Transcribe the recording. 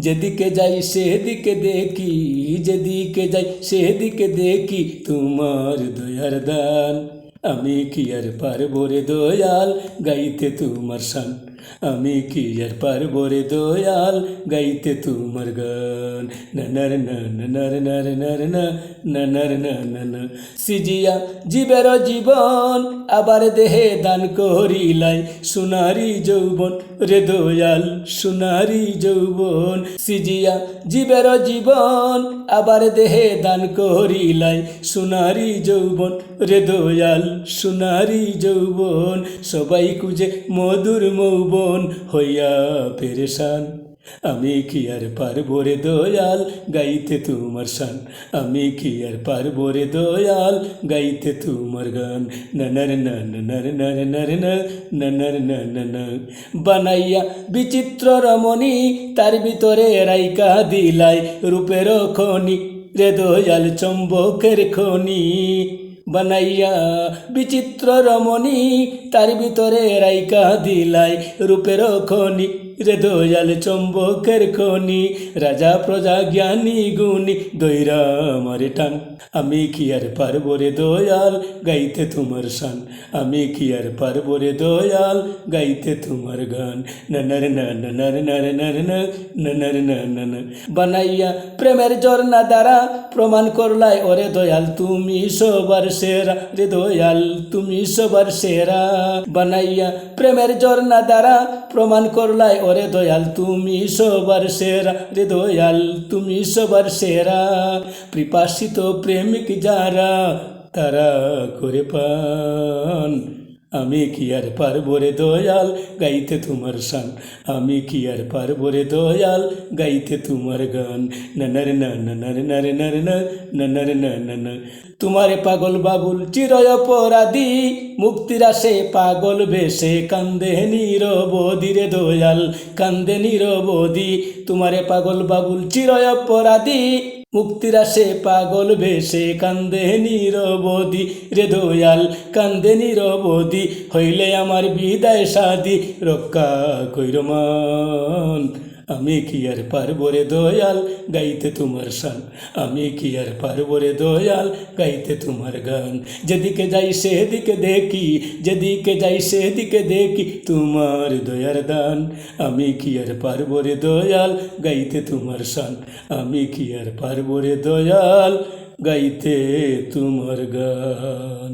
যেদিকে যাই সেদিকে দেখি, যেদিকে যাই সেদিকে দেখি তোমার দয়ার দান। আমি কি আর পারবো রে দয়াল গাইতে তোমার শান, আমি কি আর পারবো রে দয়াল গাইতে তোমার গান। নানার না নানার নার নার না নানার না নানা। সিজিয়া জীবের জীবন আবার দেহে দান করিলাই, সোনারি যৌবন রে দয়াল সোনারি যৌবন। সিজিয়া জীবের জীবন আবার দেহে দান করিলাই, সোনারি যৌবন রে দয়াল সোনারি যৌবন। সবাই খুঁজে মধুর মৌবন হইয়া পেরেশান, আমি কি আর পারবো রে দয়াল গাইতে তোমার শান, আমি কি আর পারবো রে দয়াল গাইতে তোমার গান। নানার না নানার নার নার না নানার না নানা। বানাইয়া বিচিত্র রমণী তার ভিতরে রাইকা দিলাই, রূপের খনি রে দয়াল চম্বকের খনি। বানাইয়া বিচিত্র রমণী তার ভিতরে রাইকা দিলাই, রূপের খনি রে দয়াল চম্বকের খনি। রাজা প্রজা জ্ঞানী গুণী দৈরা মারে টান, আমি কি আর পারবো রে দয়াল গাইতে তোমার শান, আমি কি আর পারবো রে দয়াল গাইতে তোমার গান। নানার না নানার নার নার না নানার না নানা। বানাইয়া প্রেমের ঝর্ণা দ্বারা প্রমাণ করলাই ওরে দয়াল তুমি সবার সেরা রে দয়াল তুমি সবার সেরা। বানাইয়া প্রেমের ঝর্ণা দ্বারা প্রমাণ করলাই ওরে দয়াল তুমি সবার সেরা রে দয়াল তুমি সবার সেরা। পিপাসিত প্রেমিক যারা তারা করে পান, আমি কি আর পারবো রে দয়াল গাইতে তোমার শান, আমি কি আর পারবো রে দয়াল গাইতে তোমার গান। নানার না নানার নার নার না নানার না নানা। তোমারে পাগল বাবুল চিরয় অপরাধী, মুক্তির আসে পাগল বেশে কান্দে নিরবধি রে দয়াল কান্দে নিরবধি। তোমারে পাগল বাবুল চিরয় অপরাধী, মুক্তির আসে পাগল বেশে কান্দে নিরবধি রে দয়াল কান্দে নিরবধি। হইলে আমার বিদায় সাদি রক্ষা কইর মান, আমি কি আর পারবো রে দয়াল গাইতে তোমার শান, আমি কি আর পারবো রে দয়াল গাইতে তোমার গান। যেদিকে যাই সেদিকে দেখি, যেদিকে যাই সেদিকে দেখি তোমার দয়ার দান, আমি কি আর পারবো রে দয়াল গাইতে তোমার শান, আমি কি আর পারবো রে দয়াল গাইতে তোমার গান।